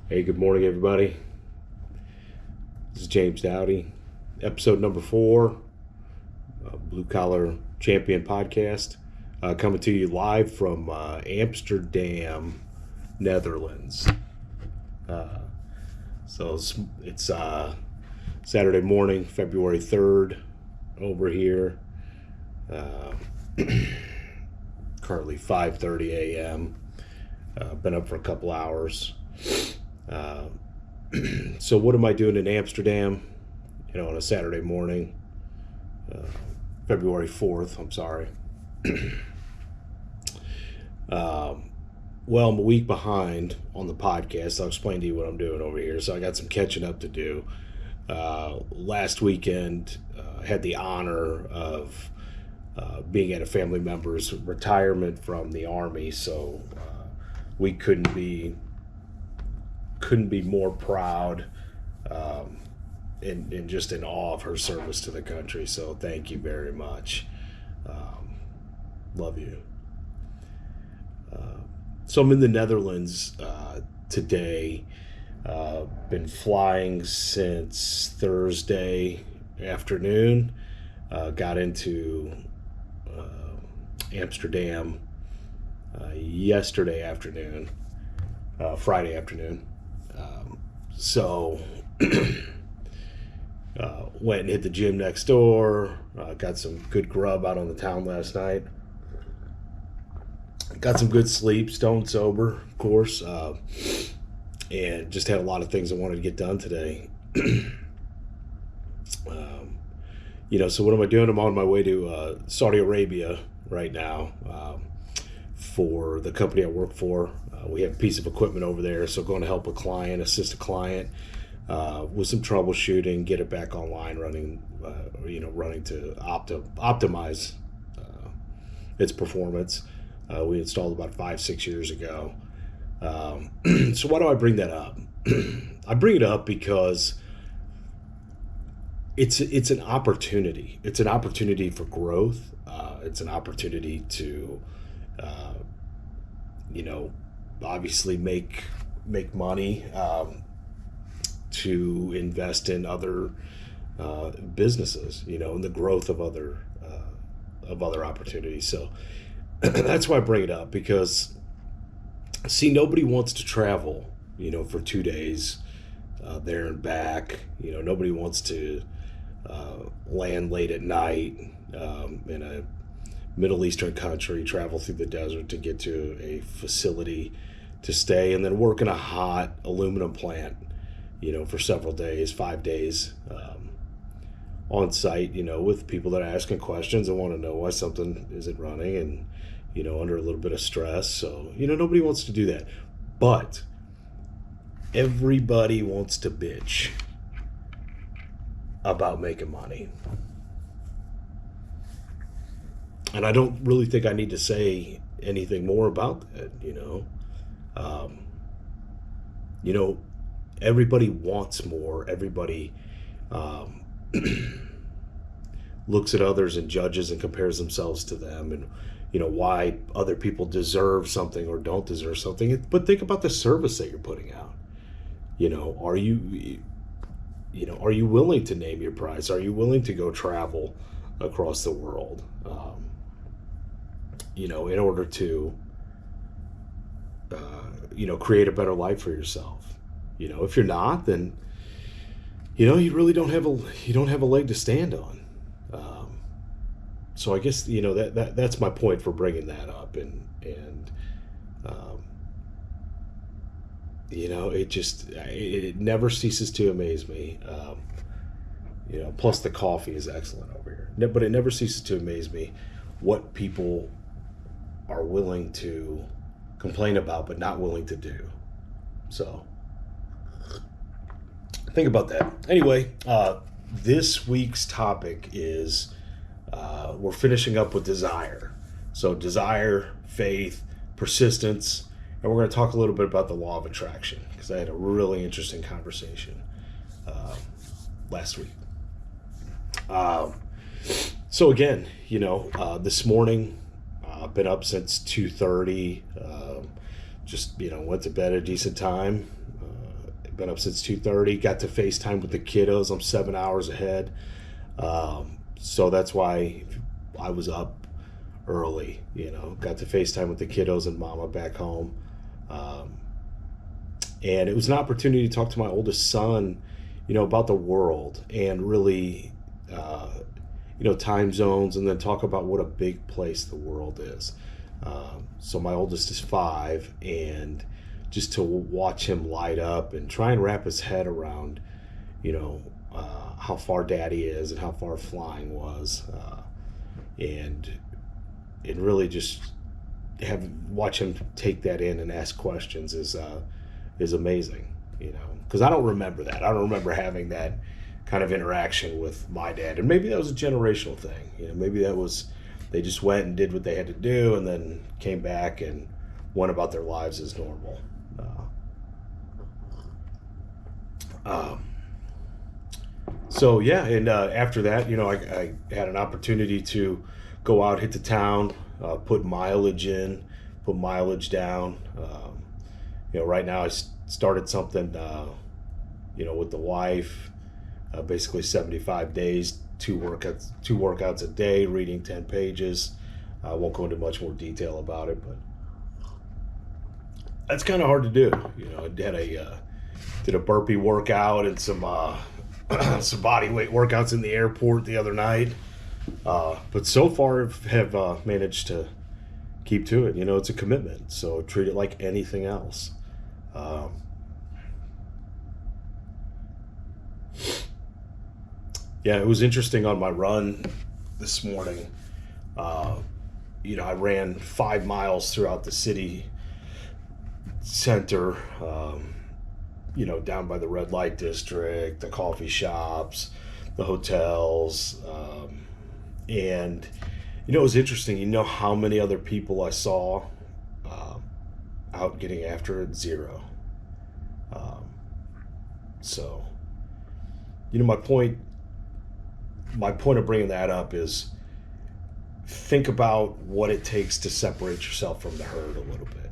Hey, good morning, everybody. This is James Dowdy, episode number 4, Blue Collar Champion podcast, coming to you live from Amsterdam, Netherlands. So it's Saturday morning, February 3rd, over here. Currently 5:30 a.m. Been up for a couple hours. So what am I doing in Amsterdam? On a Saturday morning, February 4th. I'm sorry. Well, I'm a week behind on the podcast. I'll explain to you what I'm doing over here. So I got some catching up to do. Last weekend, I had the honor of being at a family member's retirement from the Army. So we couldn't be more proud and just in awe of her service to the country. So thank you very much. Love you. So I'm in the Netherlands today. Been flying since Thursday afternoon. Got into Amsterdam yesterday afternoon, Friday afternoon. So went and hit the gym next door. Got some good grub out on the town last night. Got some good sleep, stone sober, of course, and just had a lot of things I wanted to get done today. So what am I doing? I'm on my way to Saudi Arabia right now for the company I work for. We have a piece of equipment over there, so going to help a client, assist a client with some troubleshooting, get it back online, running to optimize its performance. We installed about 5-6 years ago. So why do I bring that up? I bring it up because it's an opportunity. It's an opportunity for growth. It's an opportunity to, obviously make money, to invest in other businesses, and the growth of other opportunities. So that's why I bring it up, because see, nobody wants to travel, for 2 days there and back. Nobody wants to land late at night in a Middle Eastern country, travel through the desert to get to a facility to stay, and then work in a hot aluminum plant, for several days, 5 days on site, with people that are asking questions and want to know why something isn't running, and, under a little bit of stress. So, nobody wants to do that. But everybody wants to bitch about making money. And I don't really think I need to say anything more about that, everybody wants more. Everybody looks at others and judges and compares themselves to them, and why other people deserve something or don't deserve something. But think about the service that you're putting out. Are you willing to name your price? Are you willing to go travel across the world, in order to create a better life for yourself? If you're not, then you really don't have a leg to stand on. So I guess that's my point for bringing that up, and it never ceases to amaze me. Plus the coffee is excellent over here, but it never ceases to amaze me what people are willing to complain about but not willing to do. So think about that. Anyway, this week's topic is we're finishing up with desire. So desire, faith, persistence, and we're going to talk a little bit about the law of attraction, because I had a really interesting conversation last week. So again, this morning, I've been up since 2:30. Just went to bed at a decent time. Been up since 2:30. Got to FaceTime with the kiddos. I'm 7 hours ahead. So that's why I was up early. Got to FaceTime with the kiddos and mama back home. Um, and it was an opportunity to talk to my oldest son, about the world and really, time zones, and then talk about what a big place the world is. So my oldest is 5, and just to watch him light up and try and wrap his head around, how far Daddy is and how far flying was, and really just watch him take that in and ask questions is amazing. Because I don't remember that. I don't remember having that kind of interaction with my dad, and maybe that was a generational thing. Maybe that was they just went and did what they had to do, and then came back and went about their lives as normal. So yeah, and after that, I had an opportunity to go out, hit the town, put mileage in, put mileage down. Right now I started something, with the wife, basically 75 days, two workouts a day, reading 10 pages. I won't go into much more detail about it, but that's kind of hard to do. I did a burpee workout and some some body weight workouts in the airport the other night. But so far have managed to keep to it. It's a commitment, so treat it like anything else. Yeah, it was interesting on my run this morning. I ran 5 miles throughout the city center, down by the red light district, the coffee shops, the hotels. And, it was interesting. How many other people I saw out getting after it? 0. So, my point of bringing that up is think about what it takes to separate yourself from the herd a little bit,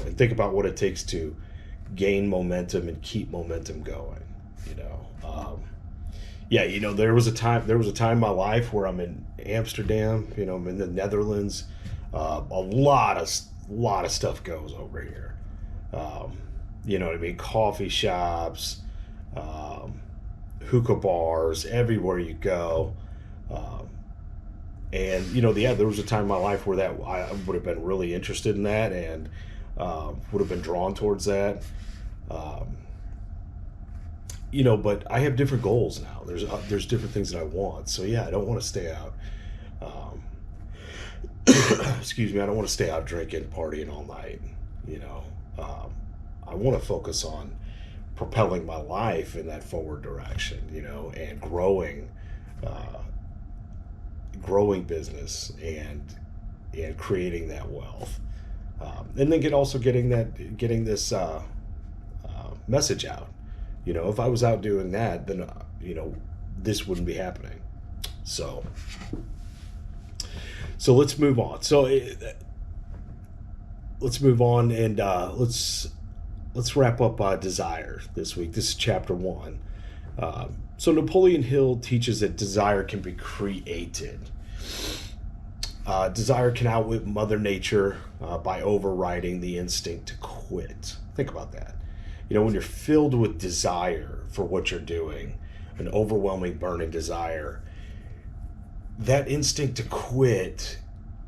and think about what it takes to gain momentum and keep momentum going. There was a time in my life where I'm in Amsterdam, I'm in the Netherlands. A lot of stuff goes over here. You know what I mean? Coffee shops, hookah bars, everywhere you go. And there was a time in my life where that I would have been really interested in that, and would have been drawn towards that. But I have different goals now. There's different things that I want. So yeah, I don't want to stay out. Excuse me. I don't want to stay out drinking, partying all night. I want to focus on propelling my life in that forward direction. And growing business and creating that wealth. And then getting this message out. If I was out doing that, then this wouldn't be happening. So let's move on. Let's move on, and let's wrap up desire this week. This is chapter 1. So Napoleon Hill teaches that desire can be created. Desire can outwit Mother Nature by overriding the instinct to quit. Think about that. When you're filled with desire for what you're doing, an overwhelming, burning desire, that instinct to quit,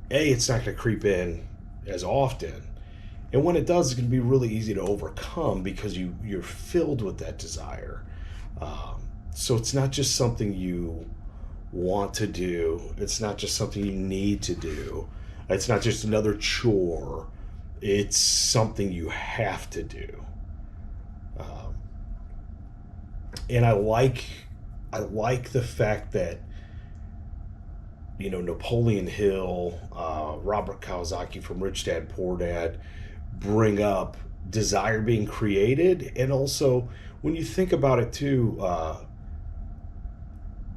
it's not going to creep in as often. And when it does, it's going to be really easy to overcome because you're filled with that desire. So it's not just something you want to do. It's not just something you need to do. It's not just another chore. It's something you have to do. And I like the fact that Napoleon Hill, Robert Kiyosaki from Rich Dad Poor Dad bring up desire being created, and also when you think about it too,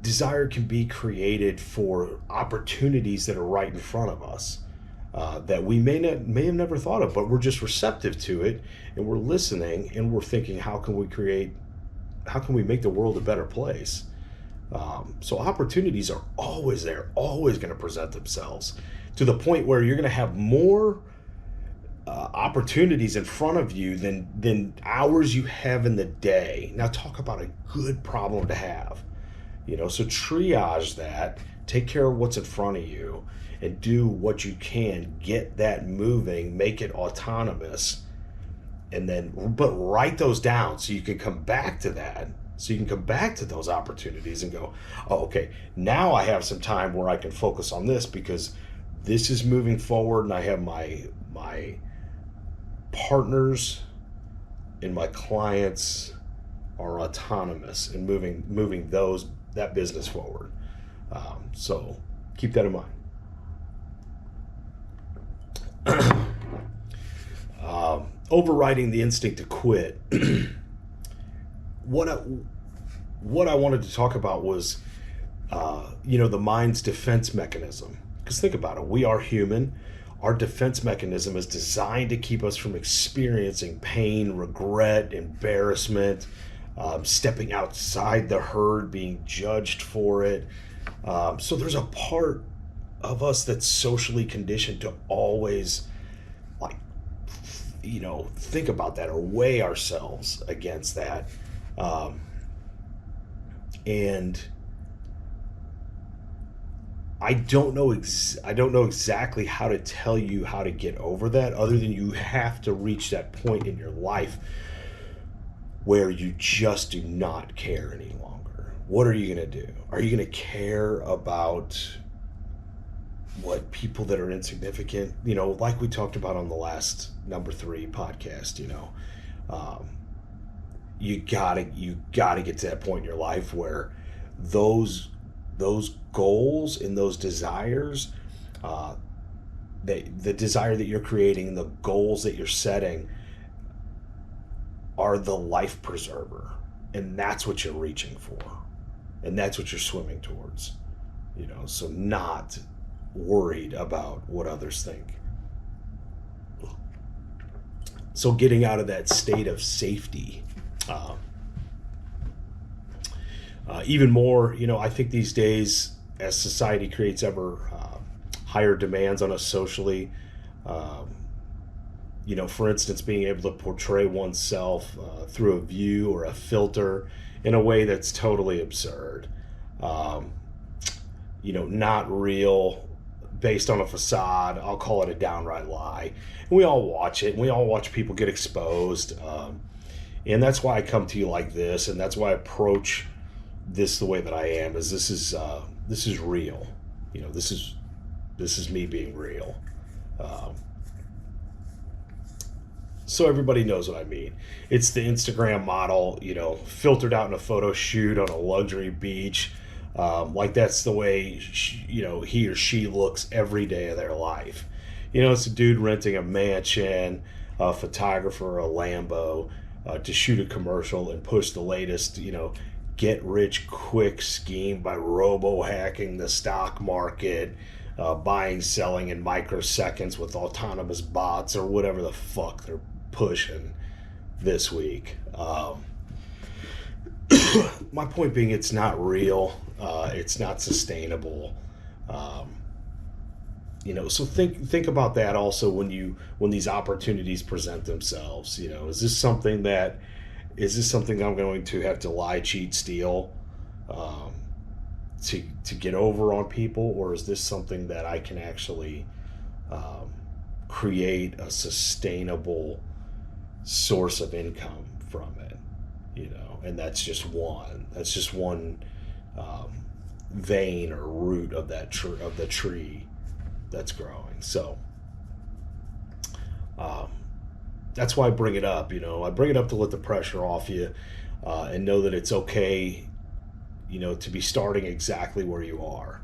desire can be created for opportunities that are right in front of us. that we may have never thought of, but we're just receptive to it, and we're listening, and we're thinking, how can we make the world a better place? So opportunities are always there, always going to present themselves, to the point where you're going to have more opportunities in front of you than hours you have in the day. Now talk about a good problem to have. So triage that, take care of what's in front of you, and do what you can, get that moving, make it autonomous, and then, but write those down so you can come back to that. So you can come back to those opportunities and go, oh, okay, now I have some time where I can focus on this because this is moving forward, and I have my partners and my clients are autonomous in moving that business forward. So keep that in mind. Overriding the instinct to quit. What I wanted to talk about was, the mind's defense mechanism. Because think about it, we are human. Our defense mechanism is designed to keep us from experiencing pain, regret, embarrassment, stepping outside the herd, being judged for it. So there's a part of us that's socially conditioned to always, think about that or weigh ourselves against that. And I don't know exactly how to tell you how to get over that, other than you have to reach that point in your life where you just do not care any longer. What are you going to do? Are you going to care about what people that are insignificant, like we talked about on the last number 3 podcast, you gotta get to that point in your life where those goals and those desires, the desire that you're creating and the goals that you're setting are the life preserver, and that's what you're reaching for, and that's what you're swimming towards. So not worried about what others think. So getting out of that state of safety. Even more, I think these days, as society creates ever higher demands on us socially, for instance, being able to portray oneself through a view or a filter in a way that's totally absurd, not real, based on a facade. I'll call it a downright lie. And we all watch it, and we all watch people get exposed. And that's why I come to you like this, and that's why I approach this the way that I am. Is this is real. This is me being real. So everybody knows what I mean. It's the Instagram model, filtered out in a photo shoot on a luxury beach. Like that's the way he or she looks every day of their life. It's a dude renting a mansion, a photographer, a Lambo, to shoot a commercial and push the latest, get rich quick scheme by robo-hacking the stock market, buying, selling in microseconds with autonomous bots or whatever the fuck they're pushing this week. My point being, it's not real. It's not sustainable. So think about that also when these opportunities present themselves. Is this something I'm going to have to lie, cheat, steal to get over on people, or is this something that I can actually create a sustainable source of income from it? And that's just one vein or root of the tree that's growing. So that's why I bring it up. I bring it up to let the pressure off you, and know that it's okay, to be starting exactly where you are.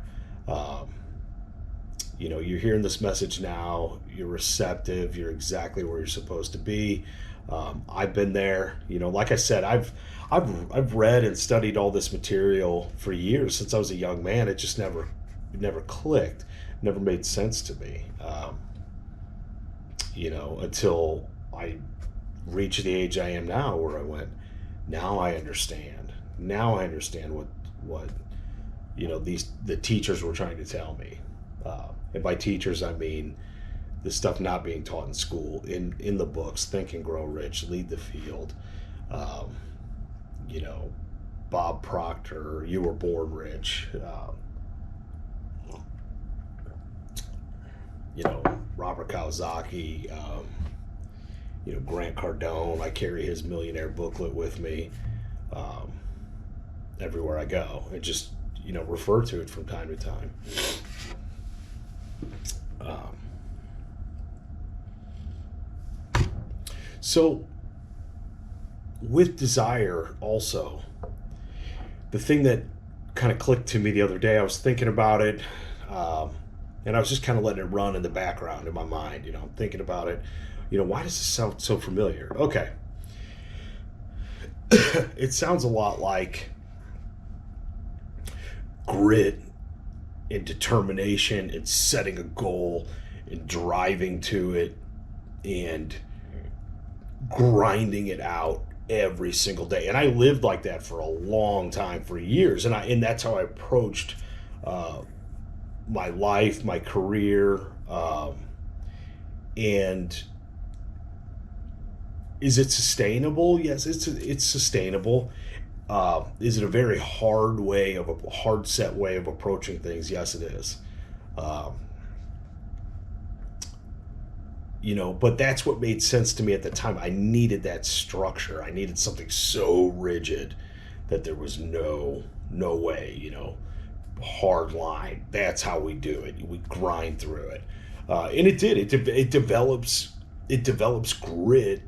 You're hearing this message now, you're receptive, you're exactly where you're supposed to be. I've been there. Like I said, I've read and studied all this material for years since I was a young man. It just never clicked, never made sense to me. until I reached the age I am now, where I went, now I understand. Now I understand what the teachers were trying to tell me. And by teachers, I mean the stuff not being taught in school, in the books, Think and Grow Rich, Lead the Field, um, you know, Bob Proctor, You Were Born Rich, Robert Kawasaki, Grant Cardone. I carry his millionaire booklet with me um, everywhere I go. I just, refer to it from time to time. Um, so, with desire, also, the thing that kind of clicked to me the other day, I was thinking about it, and I was just kind of letting it run in the background in my mind. I'm thinking about it. Why does this sound so familiar? Okay. It sounds a lot like grit and determination and setting a goal and driving to it and grinding it out every single day. And I lived like that for a long time, for years, and that's how I approached my life, my career, and is it sustainable? Yes, it's sustainable. Is it a very hard set way of approaching things? Yes, it is. Um, but that's what made sense to me at the time. I needed that structure. I needed something so rigid that there was no way, hard line. That's how we do it. We grind through it. And it did. It develops grit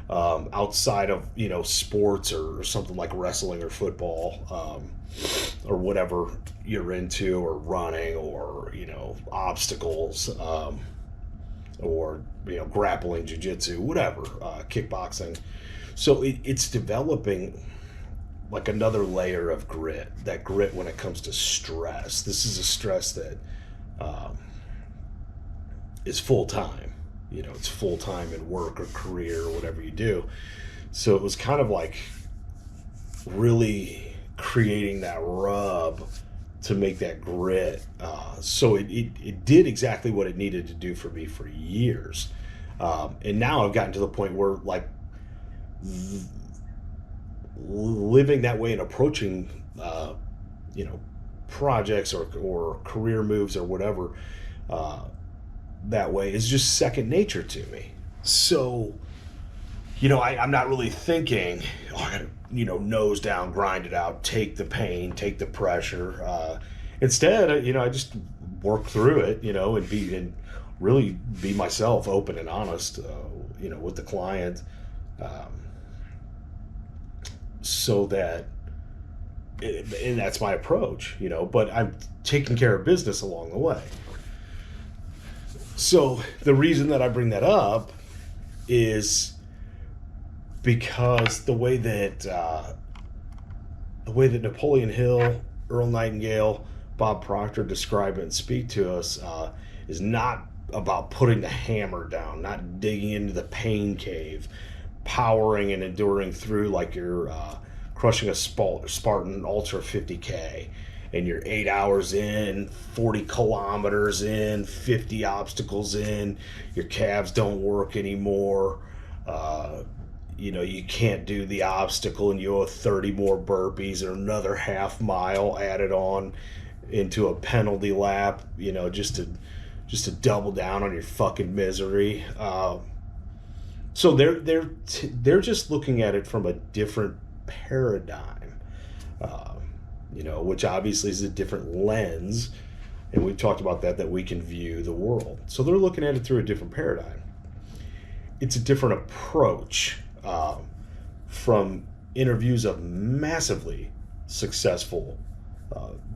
outside of sports or something like wrestling or football, or whatever you're into, or running, or obstacles, or grappling, jiu-jitsu, whatever, kickboxing. So it's developing like another layer of grit. That grit when it comes to stress. This is a stress that is full time. It's full time in work or career or whatever you do. So it was kind of like really creating that rub to make that grit. So it did exactly what it needed to do for me for years. And now I've gotten to the point where, like, living that way and approaching, projects or career moves or whatever, that way is just second nature to me. So, I'm not really thinking, I gotta, nose down, grind it out, take the pain, take the pressure. Instead, I just work through it, and really be myself, open and honest, with the client, so that, and that's my approach, but I'm taking care of business along the way. So the reason that I bring that up is because the way that Napoleon Hill, Earl Nightingale, Bob Proctor describe it and speak to us is not about putting the hammer down, not digging into the pain cave, powering and enduring through like you're crushing a Spartan Ultra 50K. And you're 8 hours in, 40 kilometers in, 50 obstacles in, your calves don't work anymore. You can't do the obstacle and you owe 30 more burpees or another half mile added on into a penalty lap, just to double down on your fucking misery. So they're just looking at it from a different paradigm. Which obviously is a different lens, and we've talked about that we can view the world. So they're looking at it through a different paradigm. It's a different approach from interviews of massively successful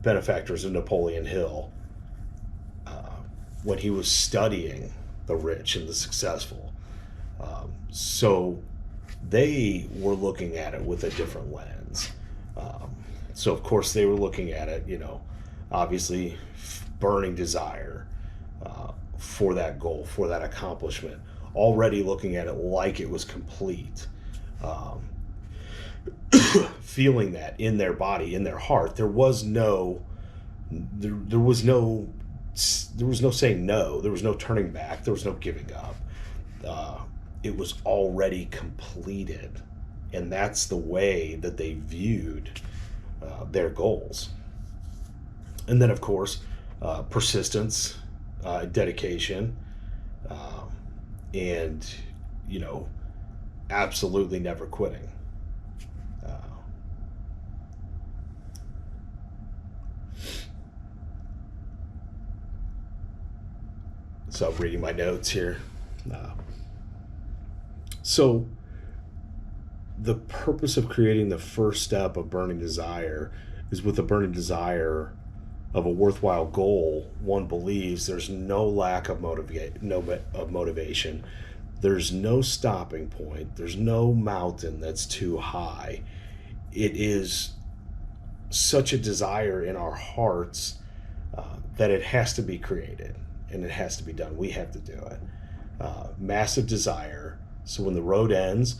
benefactors of Napoleon Hill when he was studying the rich and the successful. So they were looking at it with a different lens. So of course they were looking at it, obviously burning desire for that goal, for that accomplishment, already looking at it like it was complete. Um, Feeling that in their body, in their heart. There was no saying no. There was no turning back. There was no giving up. It was already completed, and that's the way that they viewed their goals. And then, of course, persistence, dedication, um, and you know, absolutely never quitting. Uh, so I'm reading my notes here. Uh, so the purpose of creating the first step of burning desire is with a burning desire of a worthwhile goal. One believes there's no lack of motivation. There's no stopping point. There's no mountain that's too high. It is such a desire in our hearts that it has to be created and it has to be done. We have to do it. Massive desire. So when the road ends,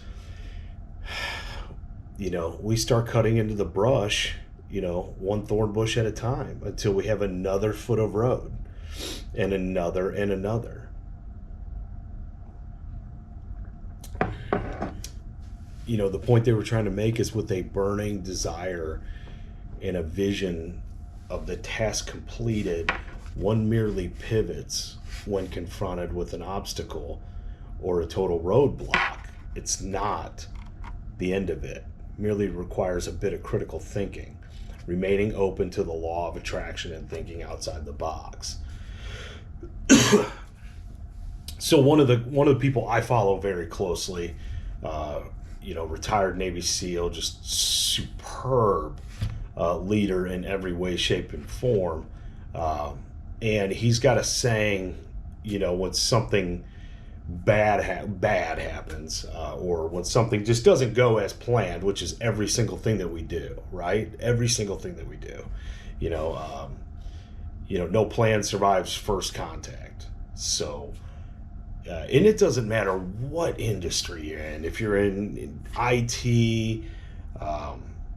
we start cutting into the brush, one thorn bush at a time until we have another foot of road and another and another. The point they were trying to make is with a burning desire and a vision of the task completed, one merely pivots when confronted with an obstacle or a total roadblock. It's not the end of it. Merely requires a bit of critical thinking, remaining open to the law of attraction and thinking outside the box. So one of the people I follow very closely, retired Navy SEAL, just superb leader in every way, shape, and form. And he's got a saying, when something bad happens, or when something just doesn't go as planned, which is every single thing that we do, right? Every single thing that we do. No plan survives first contact. So, and it doesn't matter what industry you're in. If you're in IT,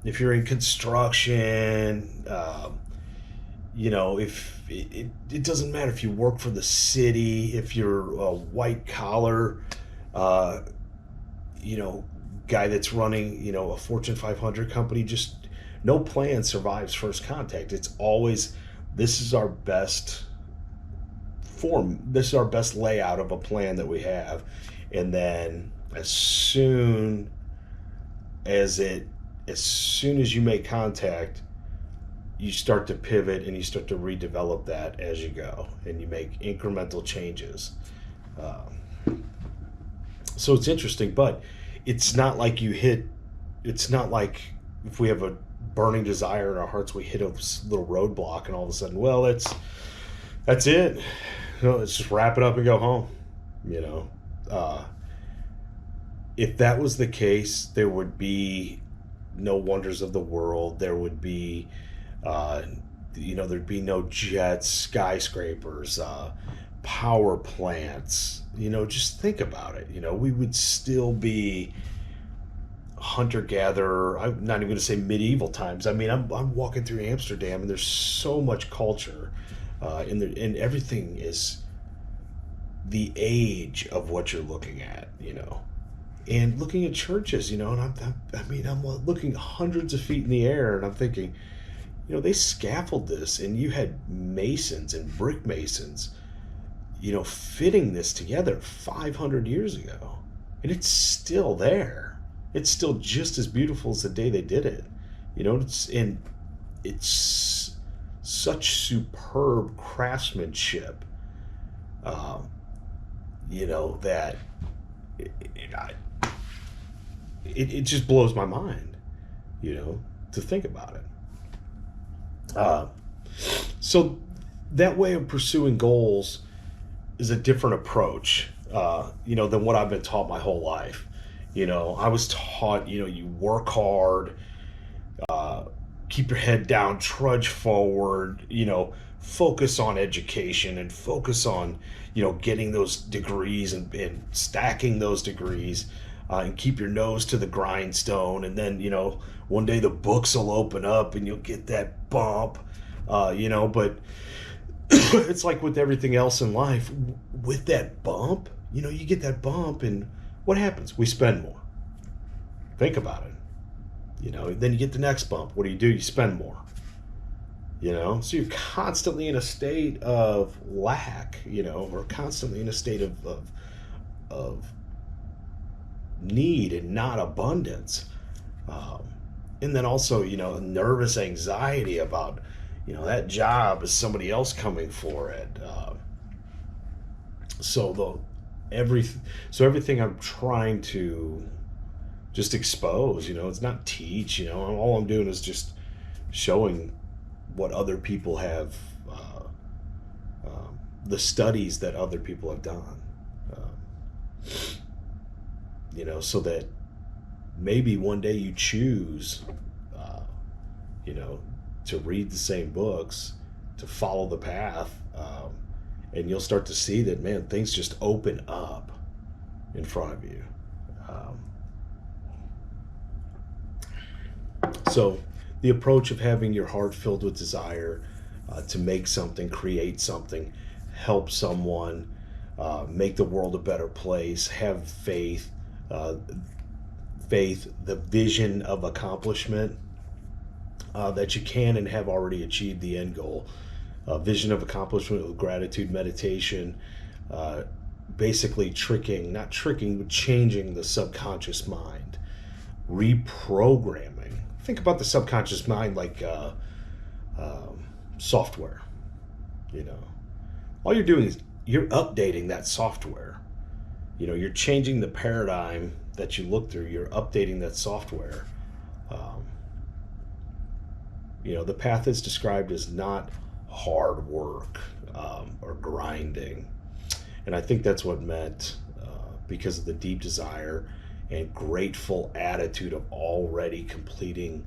if you're in construction, if it doesn't matter if you work for the city, if you're a white collar, guy that's running, a Fortune 500 company, just no plan survives first contact. It's always, this is our best form. This is our best layout of a plan that we have. And then as soon as you make contact, you start to pivot and you start to redevelop that as you go, and you make incremental changes. So it's interesting, but it's not like it's not like if we have a burning desire in our hearts, we hit a little roadblock and all of a sudden, well, that's it. Let's just wrap it up and go home. If that was the case, there would be no wonders of the world. There would be there'd be no jets, skyscrapers, power plants. Just think about it. We would still be hunter-gatherer. I'm not even going to say medieval times. I mean, I'm walking through Amsterdam, and there's so much culture, and everything is the age of what you're looking at. And looking at churches, and I'm looking hundreds of feet in the air, and I'm thinking, they scaffold this, and you had masons and brick masons, fitting this together 500 years ago. And it's still there. It's still just as beautiful as the day they did it. It's such superb craftsmanship, that it just blows my mind, to think about it. So that way of pursuing goals is a different approach, than what I've been taught my whole life. I was taught, you work hard, keep your head down, trudge forward, focus on education and focus on, getting those degrees and stacking those degrees, and keep your nose to the grindstone. And then, one day the books will open up and you'll get that bump, but it's like with everything else in life, with that bump, you get that bump, and what happens? We spend more. Think about it. Then you get the next bump. What do? You spend more. So you're constantly in a state of lack, or constantly in a state of need and not abundance. And then also, nervous anxiety about, that job, is somebody else coming for it. Everything I'm trying to just expose, it's not teach, all I'm doing is just showing what other people have, the studies that other people have done, so that maybe one day you choose, to read the same books, to follow the path, and you'll start to see that, man, things just open up in front of you. So the approach of having your heart filled with desire, to make something, create something, help someone, make the world a better place, have faith, the vision of accomplishment, that you can and have already achieved the end goal. Vision of accomplishment with gratitude meditation, basically not tricking, but changing the subconscious mind, reprogramming. Think about the subconscious mind like software. All you're doing is you're updating that software. You're changing the paradigm that you look through. You're updating that software. The path is described as not hard work, or grinding. And I think that's what meant, because of the deep desire and grateful attitude of already completing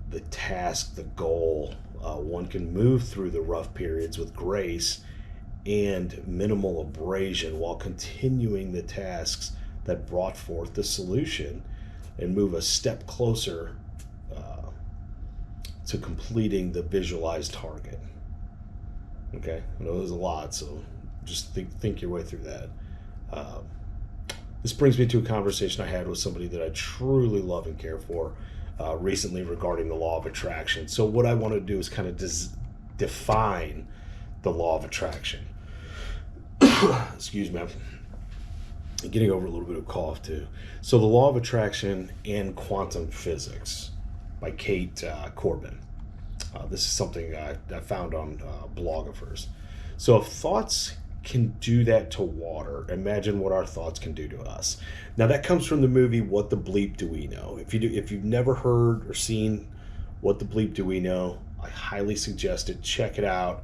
the task, the goal. One can move through the rough periods with grace and minimal abrasion while continuing the tasks that brought forth the solution, and move a step closer to completing the visualized target. Okay, I know there's a lot, so just think your way through that. This brings me to a conversation I had with somebody that I truly love and care for, recently, regarding the law of attraction. So what I want to do is kind of define the law of attraction. Excuse me, I'm getting over a little bit of cough too. So the law of attraction and quantum physics by Kate Corbin. This is something I found on Blogiverse. So if thoughts can do that to water, imagine what our thoughts can do to us. Now that comes from the movie What the Bleep Do We Know? If you've never heard or seen What the Bleep Do We Know, I highly suggest it. Check it out.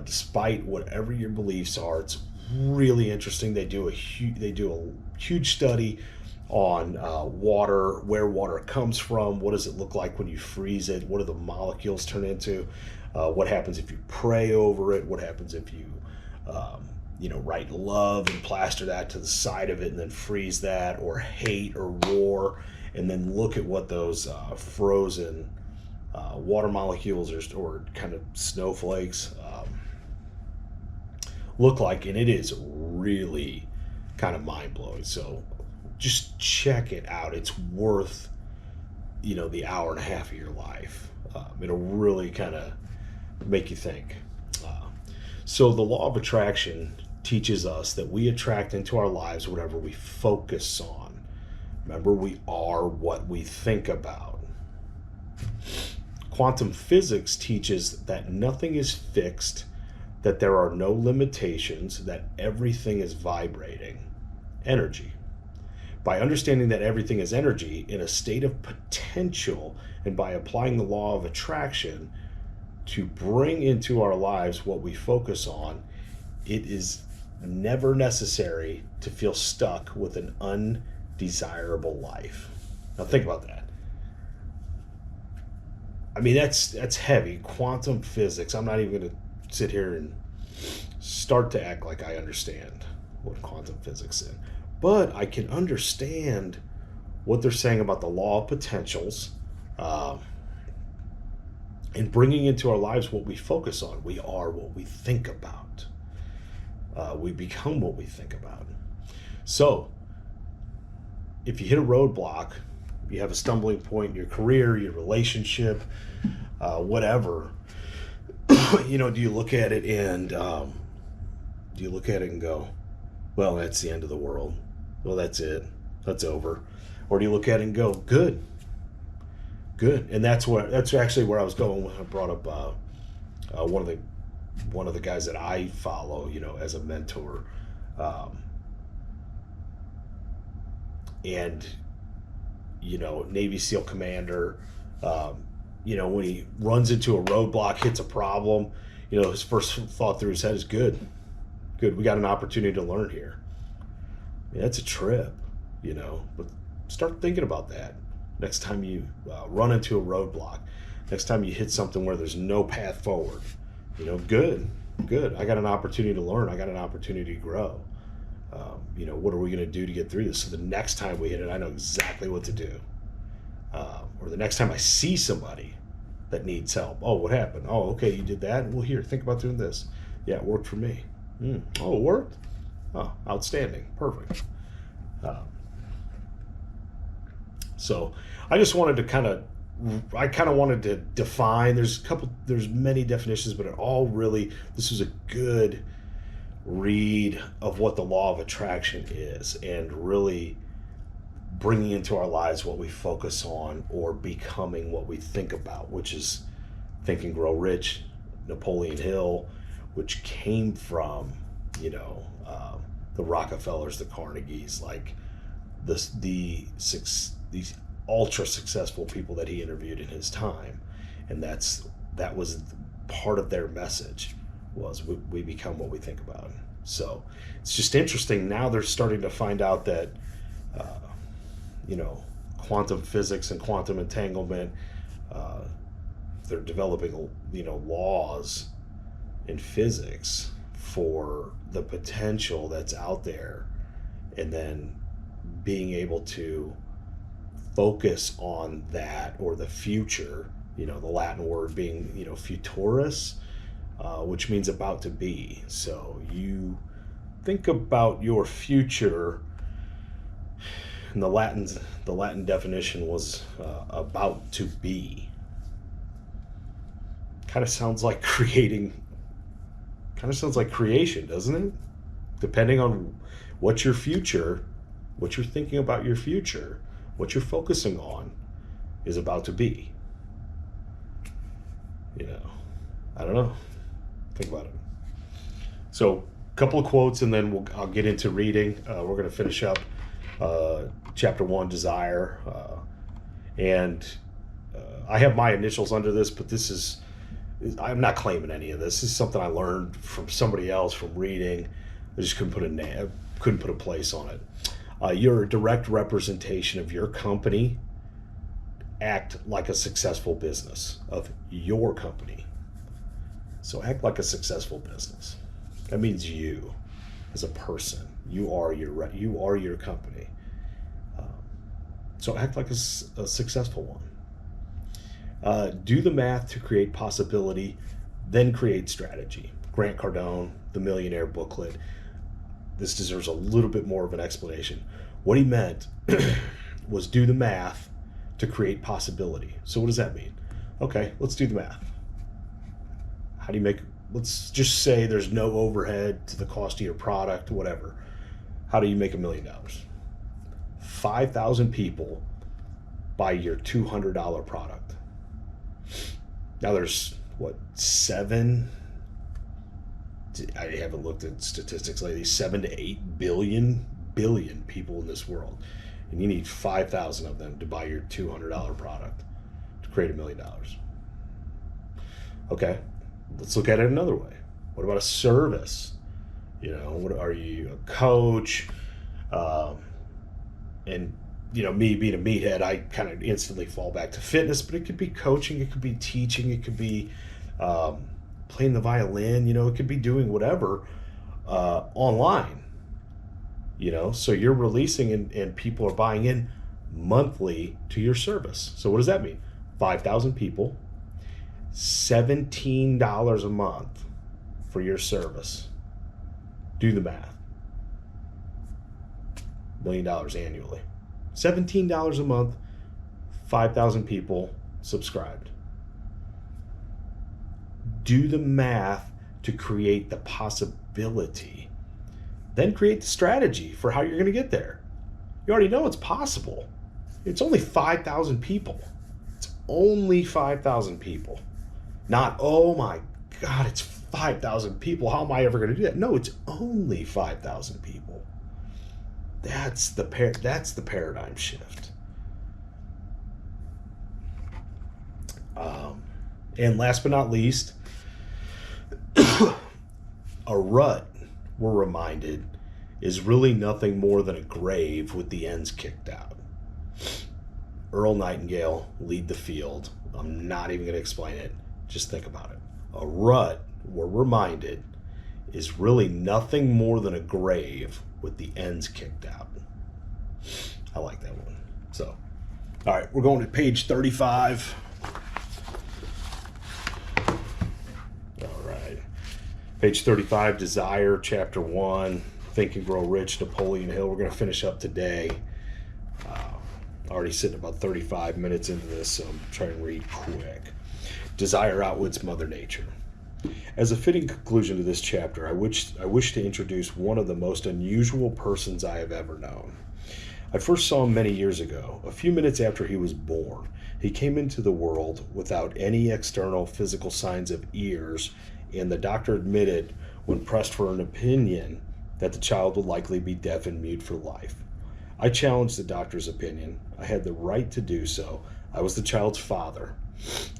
Despite whatever your beliefs are, it's really interesting. They do a huge study on water, where water comes from, what does it look like when you freeze it, what do the molecules turn into, what happens if you pray over it, what happens if you write love and plaster that to the side of it and then freeze that, or hate or war, and then look at what those frozen water molecules or kind of snowflakes look like, and it is really kind of mind-blowing. So just check it out. It's worth the hour and a half of your life. It'll really kind of make you think. So the law of attraction teaches us that we attract into our lives whatever we focus on. Remember, we are what we think about. Quantum physics teaches that nothing is fixed, that there are no limitations, that everything is vibrating energy. By understanding that everything is energy in a state of potential, and by applying the law of attraction to bring into our lives what we focus on, it is never necessary to feel stuck with an undesirable life. Now think about that. I mean, that's heavy. Quantum physics. I'm not even going to sit here and start to act like I understand what quantum physics is, but I can understand what they're saying about the law of potentials, and bringing into our lives what we focus on. We are what we think about. We become what we think about. So, if you hit a roadblock, you have a stumbling point in your career, your relationship, whatever, do you look at it and go, well, that's the end of the world. Well, that's it. That's over. Or do you look at it and go, good. And that's actually where I was going when I brought up one of the guys that I follow, as a mentor, and Navy SEAL commander. When he runs into a roadblock, hits a problem, his first thought through his head is good. We got an opportunity to learn here. That's a trip, but start thinking about that next time you run into a roadblock, next time you hit something where there's no path forward. Good. I got an opportunity to learn. I got an opportunity to grow. What are we going to do to get through this? So the next time we hit it, I know exactly what to do. Or the next time I see somebody that needs help. Oh, what happened? Oh, okay, you did that? Well, here, think about doing this. Yeah, it worked for me. Oh, it worked? Oh, outstanding. Perfect. So I just wanted to wanted to define, there's many definitions, but this was a good read of what the law of attraction is, and really bringing into our lives what we focus on, or becoming what we think about, which is Think and Grow Rich, Napoleon Hill, which came from, the Rockefellers, the Carnegies, like these ultra successful people that he interviewed in his time. And that was part of their message, was we become what we think about. So it's just interesting. Now they're starting to find out that, quantum physics and quantum entanglement, they're developing, laws in physics for the potential that's out there, and then being able to focus on that, or the future, the Latin word being, futurus, which means about to be. So you think about your future, and the Latin definition was about to be. Kind of sounds like creation, doesn't it? Depending on what you're thinking about your future, what you're focusing on is about to be. I don't know. Think about it. So, a couple of quotes, and then I'll get into reading. We're going to finish up chapter 1, Desire. And I have my initials under this, but I'm not claiming any of this. This is something I learned from somebody else, from reading. I just couldn't put a place on it. You're a direct representation of your company. Act like a successful business of your company. So act like a successful business. That means you, as a person, you are your company. So act like a successful one. Do the math to create possibility, then create strategy. Grant Cardone, The Millionaire Booklet. This deserves a little bit more of an explanation. What he meant was do the math to create possibility. So what does that mean? Okay, let's do the math. Let's just say there's no overhead to the cost of your product, whatever. How do you make $1 million? 5,000 people buy your $200 product. Now there's, I haven't looked at statistics lately, 7 to 8 billion people in this world. And you need 5,000 of them to buy your $200 product to create $1 million. Okay, let's look at it another way. What about a service? What are you, a coach? And me being a meathead, I kind of instantly fall back to fitness, but it could be coaching, it could be teaching, it could be playing the violin, it could be doing whatever online, so you're releasing and people are buying in monthly to your service. So what does that mean? 5,000 people, $17 a month for your service. Do the math. $1 million annually. $17 a month, 5,000 people subscribed. Do the math to create the possibility. Then create the strategy for how you're going to get there. You already know it's possible. It's only 5,000 people. It's only 5,000 people. Not, oh my God, it's 5,000 people. How am I ever going to do that? No, it's only 5,000 people. That's the paradigm shift. And last but not least, a rut, we're reminded, is really nothing more than a grave with the ends kicked out. Earl Nightingale, Lead the Field. I'm not even going to explain it. Just think about it. A rut, we're reminded, is really nothing more than a grave with the ends kicked out. I like that one. So, all right, we're going to page 35. All right. Page 35, Desire, Chapter 1, Think and Grow Rich, Napoleon Hill. We're going to finish up today. Already sitting about 35 minutes into this, so I'm trying to read quick. Desire outwits Mother Nature. As a fitting conclusion to this chapter, I wish to introduce one of the most unusual persons I have ever known. I first saw him many years ago, a few minutes after he was born. He came into the world without any external physical signs of ears, and the doctor admitted, when pressed for an opinion, that the child would likely be deaf and mute for life. I challenged the doctor's opinion. I had the right to do so. I was the child's father.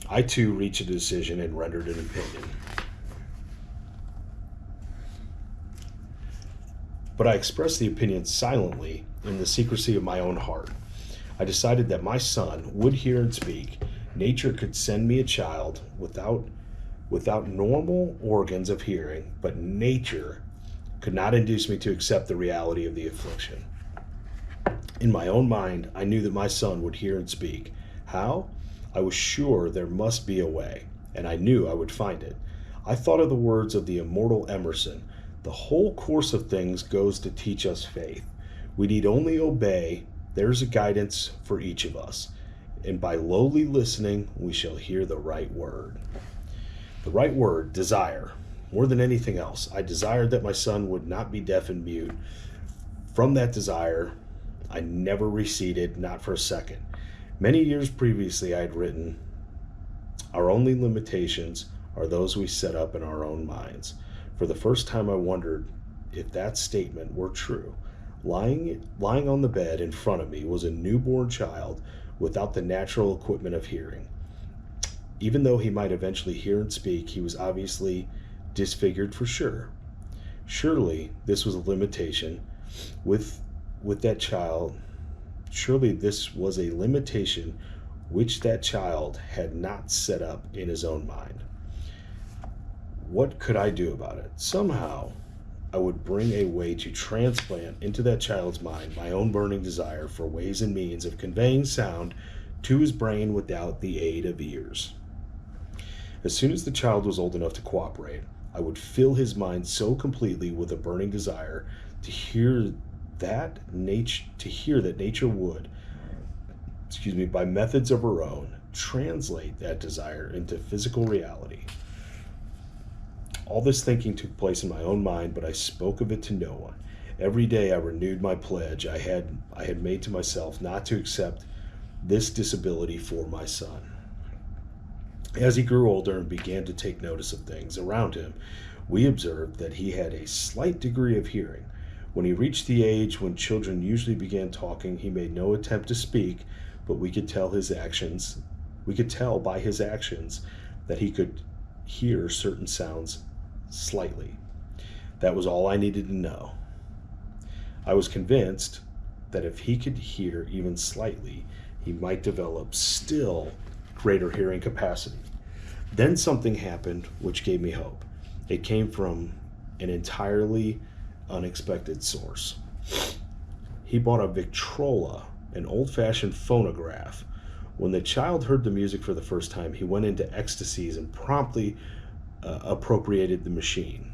I too reached a decision and rendered an opinion. But I expressed the opinion silently in the secrecy of my own heart. I decided that my son would hear and speak. Nature could send me a child without normal organs of hearing, but nature could not induce me to accept the reality of the affliction. In my own mind, I knew that my son would hear and speak. How? I was sure there must be a way, and I knew I would find it. I thought of the words of the immortal Emerson. The whole course of things goes to teach us faith. We need only obey. There's a guidance for each of us. And by lowly listening, we shall hear the right word. The right word, desire. More than anything else, I desired that my son would not be deaf and mute. From that desire, I never receded, not for a second. Many years previously, I had written, "Our only limitations are those we set up in our own minds." For the first time, I wondered if that statement were true. Lying on the bed in front of me was a newborn child without the natural equipment of hearing. Even though he might eventually hear and speak, he was obviously disfigured for sure. Surely this was a limitation with that child. Surely this was a limitation which that child had not set up in his own mind. What could I do about it? Somehow, I would bring a way to transplant into that child's mind my own burning desire for ways and means of conveying sound to his brain without the aid of ears. As soon as the child was old enough to cooperate, I would fill his mind so completely with a burning desire to hear that nature would, by methods of her own, translate that desire into physical reality. All this thinking took place in my own mind, but I spoke of it to no one. Every day I renewed my pledge I had made to myself not to accept this disability for my son. As he grew older and began to take notice of things around him, we observed that he had a slight degree of hearing. When he reached the age when children usually began talking, he made no attempt to speak, but we could tell by his actions that he could hear certain sounds slightly. That was all I needed to know. I was convinced that if he could hear even slightly, he might develop still greater hearing capacity. Then something happened which gave me hope. It came from an entirely unexpected source. He bought a Victrola, an old fashioned phonograph. When the child heard the music for the first time, he went into ecstasies and promptly appropriated the machine.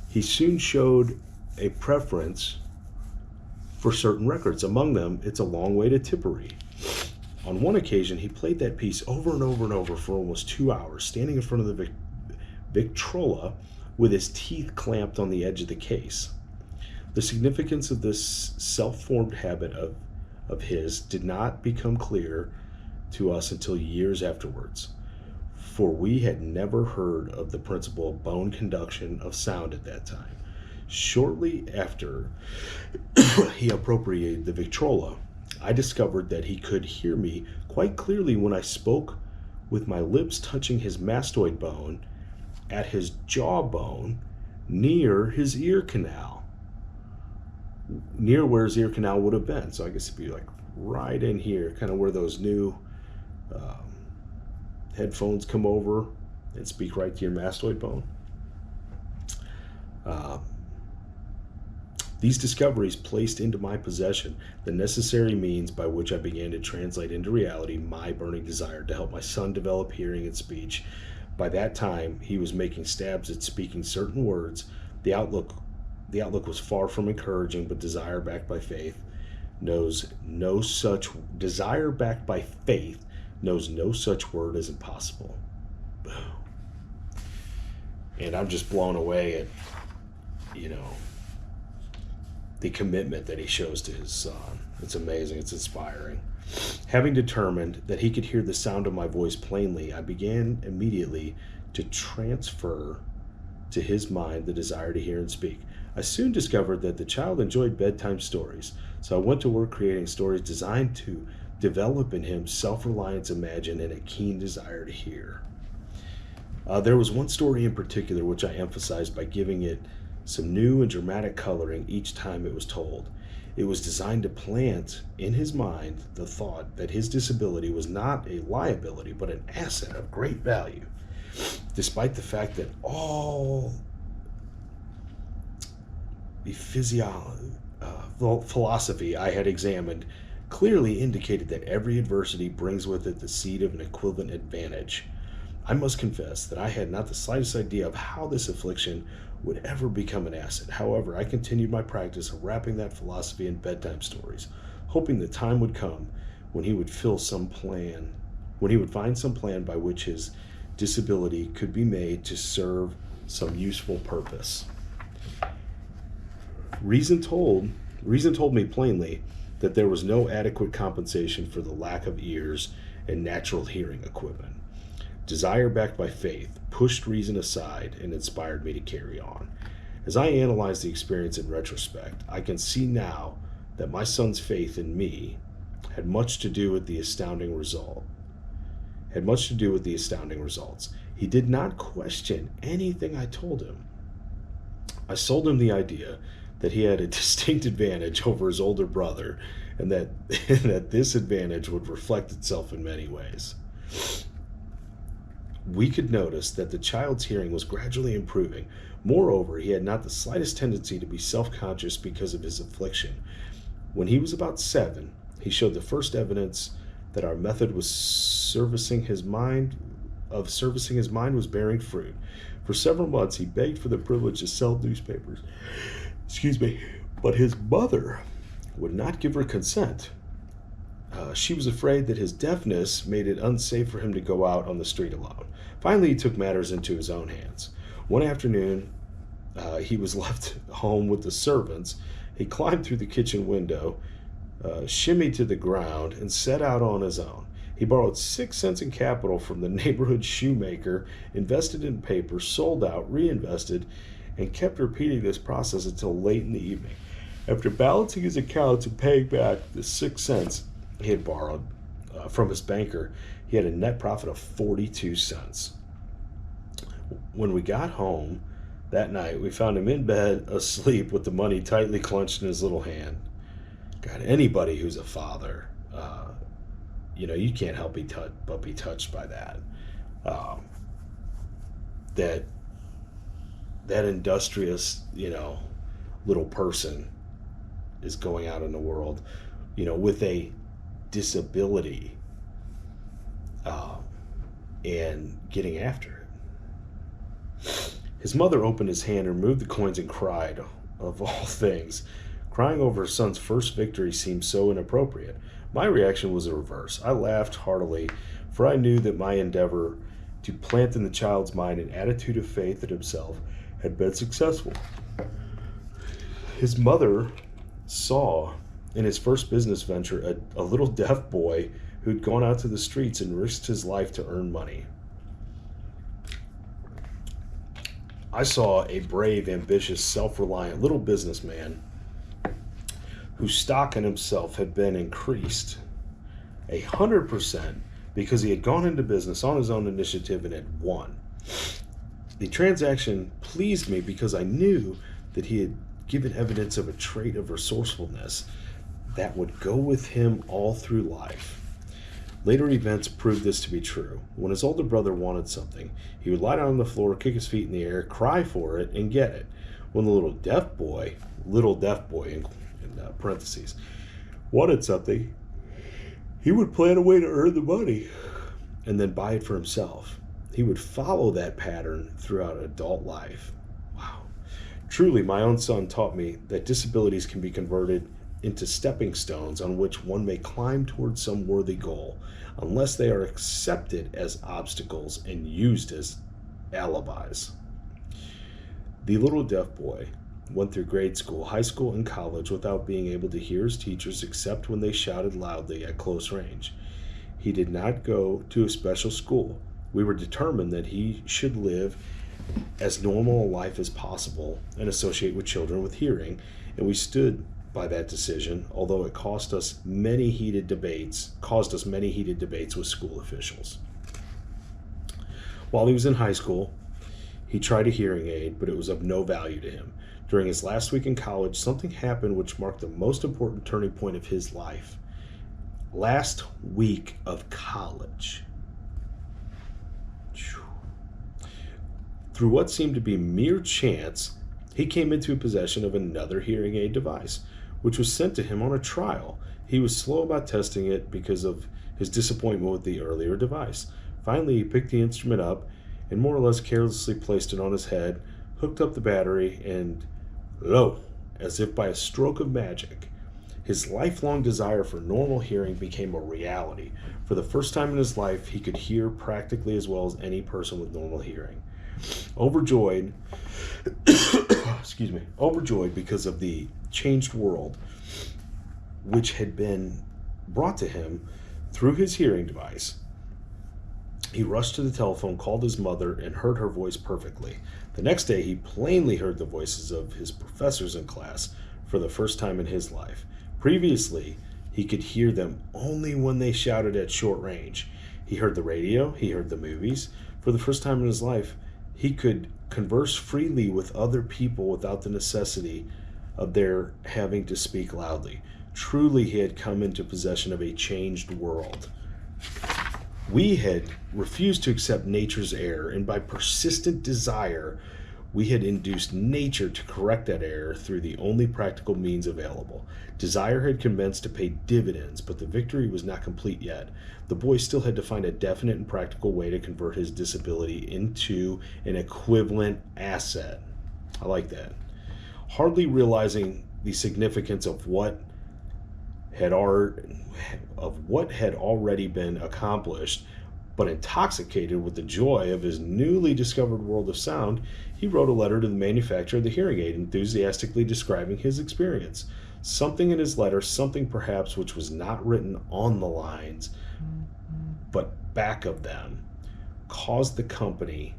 He soon showed a preference for certain records. Among them, It's a Long Way to Tipperary. On one occasion, he played that piece over and over and over for almost 2 hours, standing in front of the Victrola with his teeth clamped on the edge of the case. The significance of this self-formed habit of his did not become clear to us until years afterwards, for we had never heard of the principle of bone conduction of sound at that time. Shortly after he appropriated the Victrola, I discovered that he could hear me quite clearly when I spoke with my lips touching his mastoid bone at his jawbone near his ear canal, near where his ear canal would have been. So I guess it'd be like right in here, kind of where those new headphones come over and speak right to your mastoid bone. These discoveries placed into my possession the necessary means by which I began to translate into reality my burning desire to help my son develop hearing and speech. By that time, he was making stabs at speaking certain words. The outlook was far from encouraging, but desire backed by faith knows no such word as impossible. Boom. And I'm just blown away at, the commitment that he shows to his son. It's amazing. It's inspiring. Having determined that he could hear the sound of my voice plainly, I began immediately to transfer to his mind the desire to hear and speak. I soon discovered that the child enjoyed bedtime stories, so I went to work creating stories designed to develop in him self-reliance, imagine, and a keen desire to hear. There was one story in particular which I emphasized by giving it some new and dramatic coloring each time it was told. It was designed to plant in his mind the thought that his disability was not a liability but an asset of great value, despite the fact that all the philosophy I had examined clearly indicated that every adversity brings with it the seed of an equivalent advantage. I must confess that I had not the slightest idea of how this affliction would ever become an asset. However, I continued my practice of wrapping that philosophy in bedtime stories, hoping the time would come when he would find some plan by which his disability could be made to serve some useful purpose. Reason told me plainly that there was no adequate compensation for the lack of ears and natural hearing equipment. Desire backed by faith pushed reason aside and inspired me to carry on. As I analyze the experience in retrospect, I can see now that my son's faith in me had much to do with the astounding results. He did not question anything I told him. I sold him the idea that he had a distinct advantage over his older brother, and that this advantage would reflect itself in many ways. We could notice that the child's hearing was gradually improving. Moreover, he had not the slightest tendency to be self-conscious because of his affliction. When he was about 7, he showed the first evidence that our method was servicing his mind was bearing fruit. For several months, he begged for the privilege to sell newspapers. But his mother would not give her consent. She was afraid that his deafness made it unsafe for him to go out on the street alone. Finally, he took matters into his own hands. One afternoon, he was left home with the servants. He climbed through the kitchen window, shimmied to the ground, and set out on his own. He borrowed 6 cents in capital from the neighborhood shoemaker, invested in paper, sold out, reinvested, and kept repeating this process until late in the evening. After balancing his accounts and paying back the 6 cents he had borrowed from his banker, he had a net profit of 42 cents. When we got home that night, we found him in bed, asleep, with the money tightly clenched in his little hand. God, anybody who's a father, you can't help but be touched by that. um, that that industrious, little person is going out in the world, with a disability, uh, and getting after it. His mother opened his hand, removed the coins, and cried, of all things. Crying over her son's first victory seemed so inappropriate. My reaction was the reverse. I laughed heartily, for I knew that my endeavor to plant in the child's mind an attitude of faith in himself had been successful. His mother saw in his first business venture a little deaf boy who'd gone out to the streets and risked his life to earn money. I saw a brave, ambitious, self-reliant little businessman whose stock in himself had been increased 100% because he had gone into business on his own initiative and had won. The transaction pleased me because I knew that he had given evidence of a trait of resourcefulness that would go with him all through life. Later events proved this to be true. When his older brother wanted something, he would lie down on the floor, kick his feet in the air, cry for it, and get it. When the little deaf boy in parentheses, wanted something, he would plan a way to earn the money and then buy it for himself. He would follow that pattern throughout adult life. Wow. Truly, my own son taught me that disabilities can be converted into stepping stones on which one may climb towards some worthy goal, unless they are accepted as obstacles and used as alibis. The little deaf boy went through grade school, high school, and college without being able to hear his teachers except when they shouted loudly at close range. He did not go to a special school. We were determined that he should live as normal a life as possible and associate with children with hearing, and we stood by that decision, although it caused us many heated debates with school officials. While he was in high school, he tried a hearing aid, but it was of no value to him. During his last week in college, something happened which marked the most important turning point of his life. Last week of college. Through what seemed to be mere chance, he came into possession of another hearing aid device, which was sent to him on a trial. He was slow about testing it because of his disappointment with the earlier device. Finally, he picked the instrument up and more or less carelessly placed it on his head, hooked up the battery, and lo, as if by a stroke of magic, his lifelong desire for normal hearing became a reality. For the first time in his life, he could hear practically as well as any person with normal hearing. Overjoyed because of the changed world which had been brought to him through his hearing device, he rushed to the telephone, called his mother, and heard her voice perfectly. The next day, he plainly heard the voices of his professors in class for the first time in his life. Previously, he could hear them only when they shouted at short range. He heard the radio, he heard the movies. For the first time in his life, he could converse freely with other people without the necessity of their having to speak loudly. Truly, he had come into possession of a changed world. We had refused to accept nature's error, and by persistent desire, we had induced nature to correct that error through the only practical means available. Desire had commenced to pay dividends, but the victory was not complete yet. The boy still had to find a definite and practical way to convert his disability into an equivalent asset. I like that. Hardly realizing the significance of what had already been accomplished, but intoxicated with the joy of his newly discovered world of sound, he wrote a letter to the manufacturer of the hearing aid, enthusiastically describing his experience. Something in his letter, something perhaps which was not written on the lines, but back of them, caused the company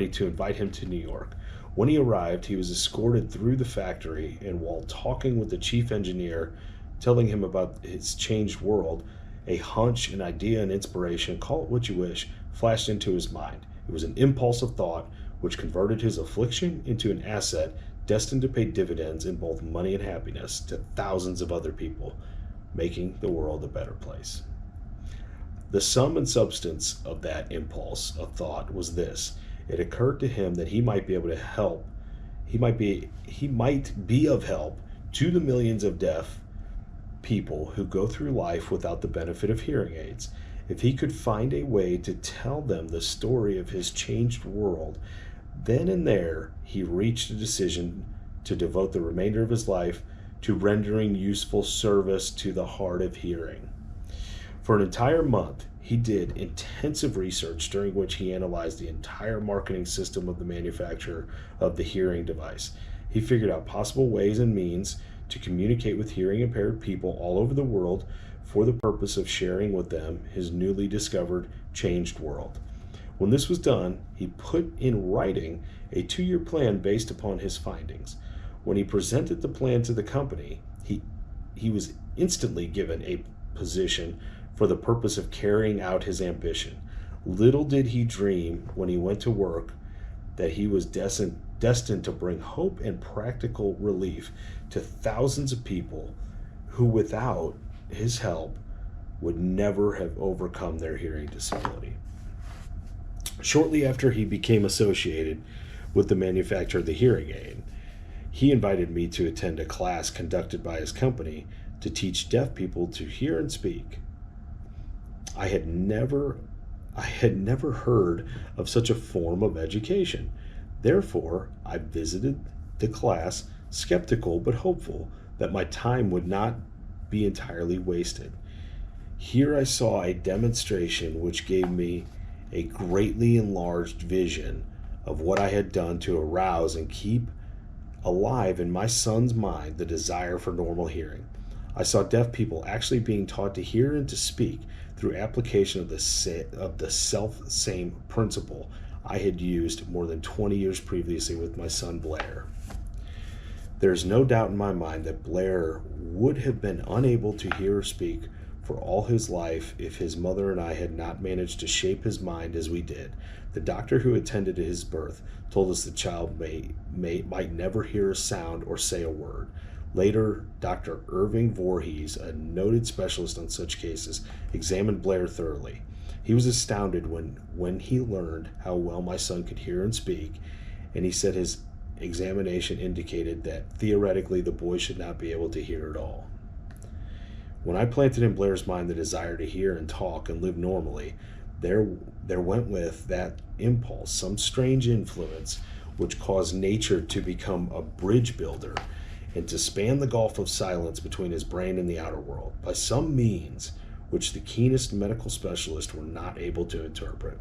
to invite him to New York. When he arrived, he was escorted through the factory, and while talking with the chief engineer, telling him about his changed world, a hunch, an idea, an inspiration, call it what you wish, flashed into his mind. It was an impulse of thought which converted his affliction into an asset destined to pay dividends in both money and happiness to thousands of other people, making the world a better place. The sum and substance of that impulse of thought was this. It occurred to him that he might be able to help. He might be of help to the millions of deaf people who go through life without the benefit of hearing aids. If he could find a way to tell them the story of his changed world, then and there he reached a decision to devote the remainder of his life to rendering useful service to the hard of hearing. For an entire month, he did intensive research during which he analyzed the entire marketing system of the manufacturer of the hearing device. He figured out possible ways and means to communicate with hearing impaired people all over the world for the purpose of sharing with them his newly discovered changed world. When this was done, he put in writing a 2-year plan based upon his findings. When he presented the plan to the company, he was instantly given a position for the purpose of carrying out his ambition. Little did he dream when he went to work that he was destined to bring hope and practical relief to thousands of people who, without his help, would never have overcome their hearing disability. Shortly after he became associated with the manufacturer of the hearing aid, he invited me to attend a class conducted by his company to teach deaf people to hear and speak. I had never heard of such a form of education. Therefore, I visited the class skeptical but hopeful that my time would not be entirely wasted. Here I saw a demonstration which gave me a greatly enlarged vision of what I had done to arouse and keep alive in my son's mind the desire for normal hearing. I saw deaf people actually being taught to hear and to speak through application of the self-same principle I had used more than 20 years previously with my son Blair. There's no doubt in my mind that Blair would have been unable to hear or speak for all his life if his mother and I had not managed to shape his mind as we did. The doctor who attended to his birth told us the child might never hear a sound or say a word. Later, Dr. Irving Voorhees, a noted specialist on such cases, examined Blair thoroughly. He was astounded when he learned how well my son could hear and speak, and he said his examination indicated that theoretically the boy should not be able to hear at all. When I planted in Blair's mind the desire to hear and talk and live normally, there went with that impulse some strange influence which caused nature to become a bridge builder and to span the gulf of silence between his brain and the outer world by some means which the keenest medical specialists were not able to interpret.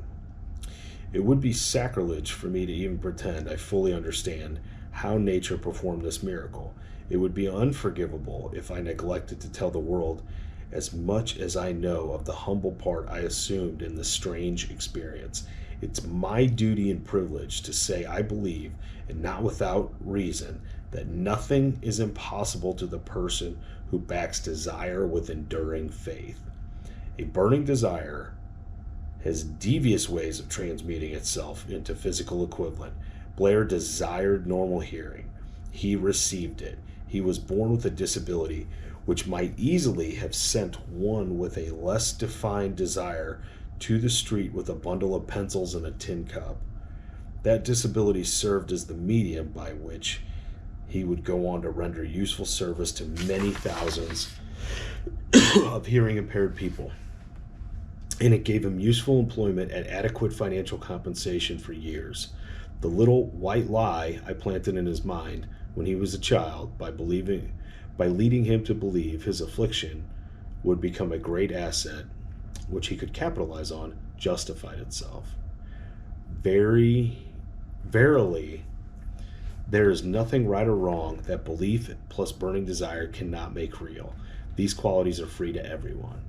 It would be sacrilege for me to even pretend I fully understand how nature performed this miracle. It would be unforgivable if I neglected to tell the world as much as I know of the humble part I assumed in this strange experience. It's my duty and privilege to say I believe, and not without reason, that nothing is impossible to the person who backs desire with enduring faith. A burning desire has devious ways of transmuting itself into physical equivalent. Blair desired normal hearing. He received it. He was born with a disability which might easily have sent one with a less defined desire to the street with a bundle of pencils and a tin cup. That disability served as the medium by which he would go on to render useful service to many thousands of hearing impaired people. And it gave him useful employment at adequate financial compensation for years. The little white lie I planted in his mind when he was a child by leading him to believe his affliction would become a great asset which he could capitalize on justified itself. Verily, there is nothing right or wrong that belief plus burning desire cannot make real. These qualities are free to everyone.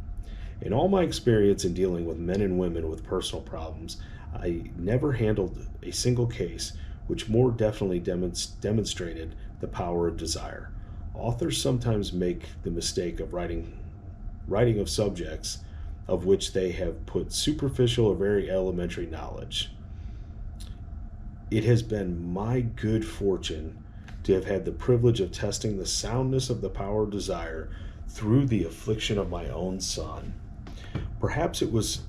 In all my experience in dealing with men and women with personal problems, I never handled a single case which more definitely demonstrated the power of desire. Authors sometimes make the mistake of writing of subjects of which they have put superficial or very elementary knowledge. It has been my good fortune to have had the privilege of testing the soundness of the power of desire through the affliction of my own son. Perhaps it was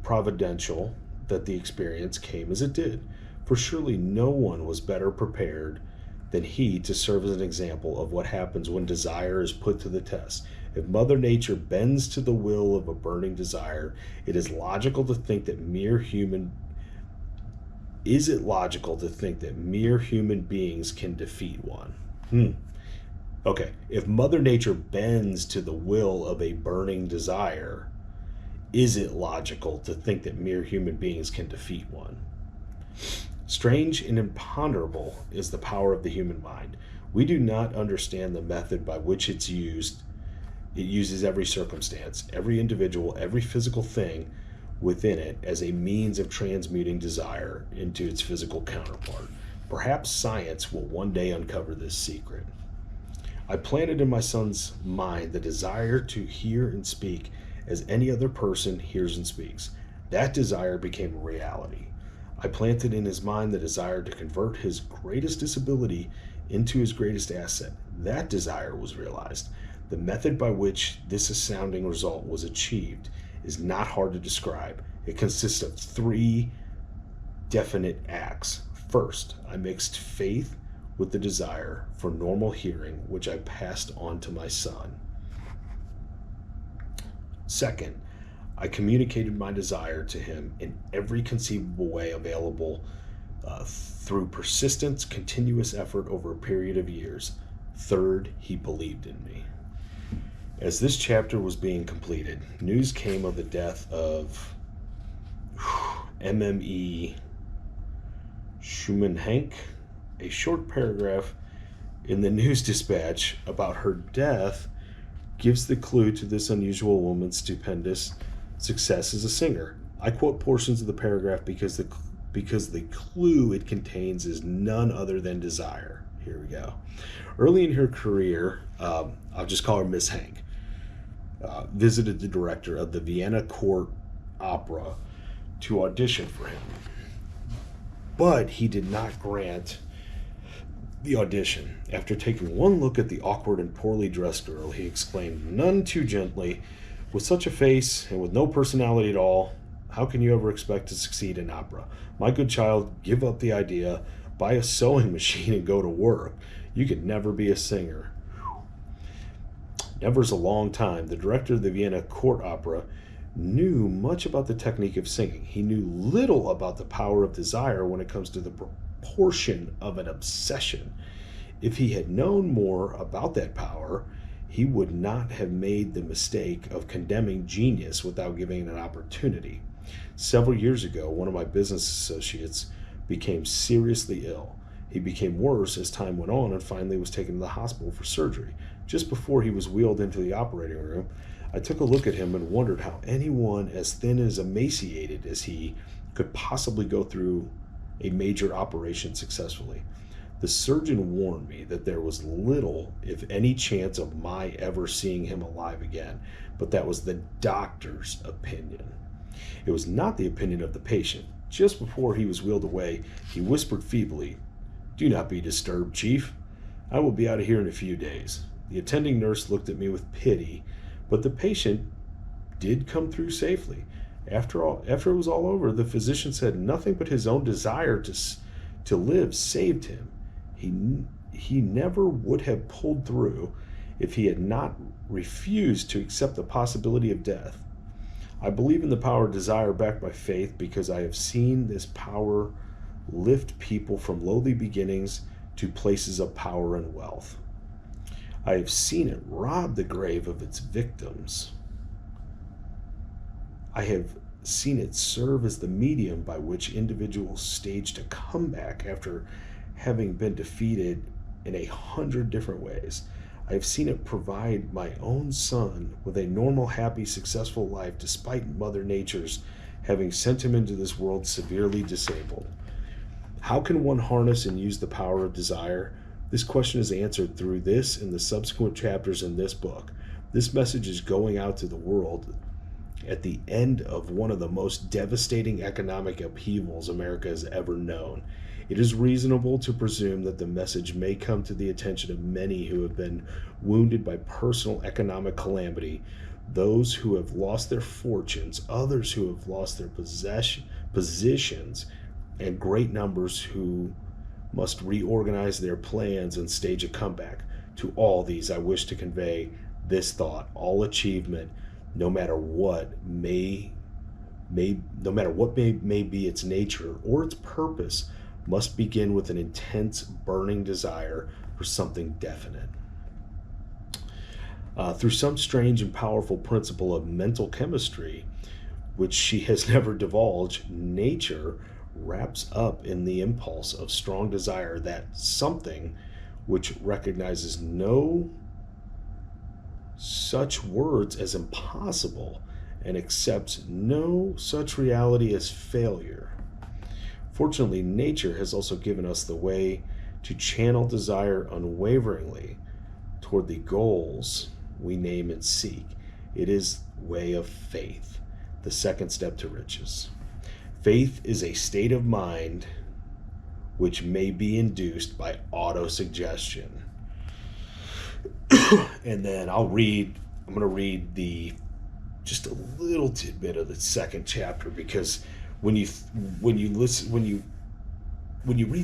providential that the experience came as it did, for surely no one was better prepared than he to serve as an example of what happens when desire is put to the test. If Mother Nature bends to the will of a burning desire, it is logical to think that mere human is it logical to think that mere human beings can defeat one? Okay, if Mother Nature bends to the will of a burning desire, is it logical to think that mere human beings can defeat one? Strange and imponderable is the power of the human mind. We do not understand the method by which it's used. It uses every circumstance, every individual, every physical thing within it as a means of transmuting desire into its physical counterpart. Perhaps science will one day uncover this secret. I planted in my son's mind the desire to hear and speak as any other person hears and speaks. That desire became a reality. I planted in his mind the desire to convert his greatest disability into his greatest asset. That desire was realized. The method by which this astounding result was achieved is not hard to describe. It consists of 3 definite acts. First, I mixed faith with the desire for normal hearing, which I passed on to my son. Second, I communicated my desire to him in every conceivable way available through persistence, continuous effort over a period of years. Third, he believed in me. As this chapter was being completed, news came of the death of MME Schumann-Henk. A short paragraph in the News Dispatch about her death gives the clue to this unusual woman's stupendous success as a singer. I quote portions of the paragraph because the clue it contains is none other than desire. Here we go. Early in her career, I'll just call her Miss Hank, visited the director of the Vienna Court Opera to audition for him. But he did not grant the audition. After taking one look at the awkward and poorly dressed girl, he exclaimed, none too gently, with such a face and with no personality at all, how can you ever expect to succeed in opera? My good child, give up the idea, buy a sewing machine and go to work. You could never be a singer. Never's a long time. The director of the Vienna Court Opera knew much about the technique of singing. He knew little about the power of desire when it comes to the proportion of an obsession. If he had known more about that power, he would not have made the mistake of condemning genius without giving it an opportunity. Several years ago, one of my business associates became seriously ill. He became worse as time went on and finally was taken to the hospital for surgery. Just before he was wheeled into the operating room, I took a look at him and wondered how anyone as thin and as emaciated as he could possibly go through a major operation successfully. The surgeon warned me that there was little, if any, chance of my ever seeing him alive again, but that was the doctor's opinion. It was not the opinion of the patient. Just before he was wheeled away, he whispered feebly, "Do not be disturbed, Chief. I will be out of here in a few days." The attending nurse looked at me with pity, but the patient did come through safely. After it was all over, the physician said nothing but his own desire to live saved him. He never would have pulled through if he had not refused to accept the possibility of death. I believe in the power of desire backed by faith because I have seen this power lift people from lowly beginnings to places of power and wealth. I have seen it rob the grave of its victims. I have seen it serve as the medium by which individuals staged a comeback after having been defeated in 100 different ways. I have seen it provide my own son with a normal, happy, successful life despite Mother Nature's having sent him into this world severely disabled. How can one harness and use the power of desire? This question is answered through this and the subsequent chapters in this book. This message is going out to the world at the end of one of the most devastating economic upheavals America has ever known. It is reasonable to presume that the message may come to the attention of many who have been wounded by personal economic calamity those who have lost their fortunes, others who have lost their positions, and great numbers who must reorganize their plans and stage a comeback. To all these, I wish to convey this thought: all achievement, no matter what may be its nature or its purpose, must begin with an intense, burning desire for something definite. Through some strange and powerful principle of mental chemistry, which she has never divulged, nature wraps up in the impulse of strong desire that something which recognizes no such words as impossible and accepts no such reality as failure. Fortunately, nature has also given us the way to channel desire unwaveringly toward the goals we name and seek. It is way of faith, the second step to riches. Faith is a state of mind which may be induced by autosuggestion. And then I'm going to read just a little tidbit of the second chapter, because when you read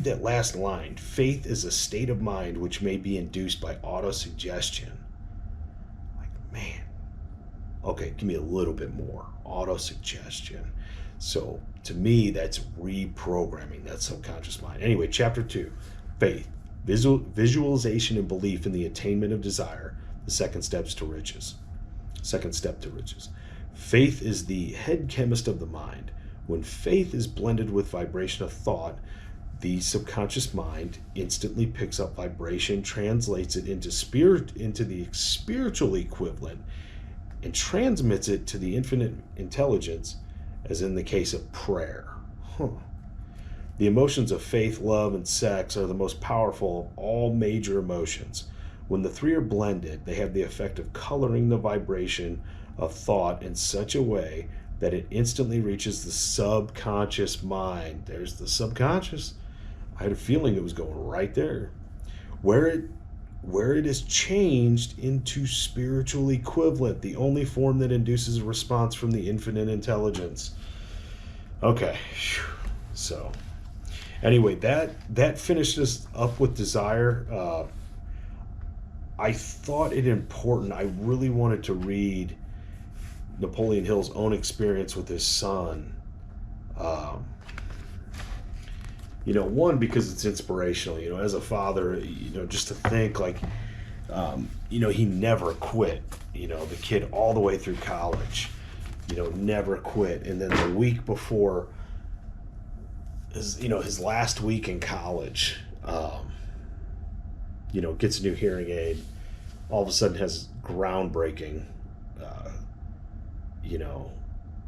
that last line, faith is a state of mind which may be induced by autosuggestion. Like, man, okay, give me a little bit more. Autosuggestion. So to me, that's reprogramming that subconscious mind. Anyway, chapter 2, faith, visualization and belief in the attainment of desire, the second step to riches. Faith is the head chemist of the mind. When faith is blended with vibration of thought, the subconscious mind instantly picks up vibration, translates it into the spiritual equivalent, and transmits it to the infinite intelligence, as in the case of prayer. The emotions of faith, love, and sex are the most powerful of all major emotions. When the three are blended, they have the effect of coloring the vibration of thought in such a way that it instantly reaches the subconscious mind. There's the subconscious. I had a feeling it was going right there, where it is changed into spiritual equivalent, the only form that induces a response from the infinite intelligence. Okay, so anyway, that finished us up with desire. I thought it important. I really wanted to read Napoleon Hill's own experience with his son. One, because it's inspirational, as a father, just to think like, he never quit, the kid all the way through college, never quit. And then the week before his last week in college, gets a new hearing aid, all of a sudden has groundbreaking,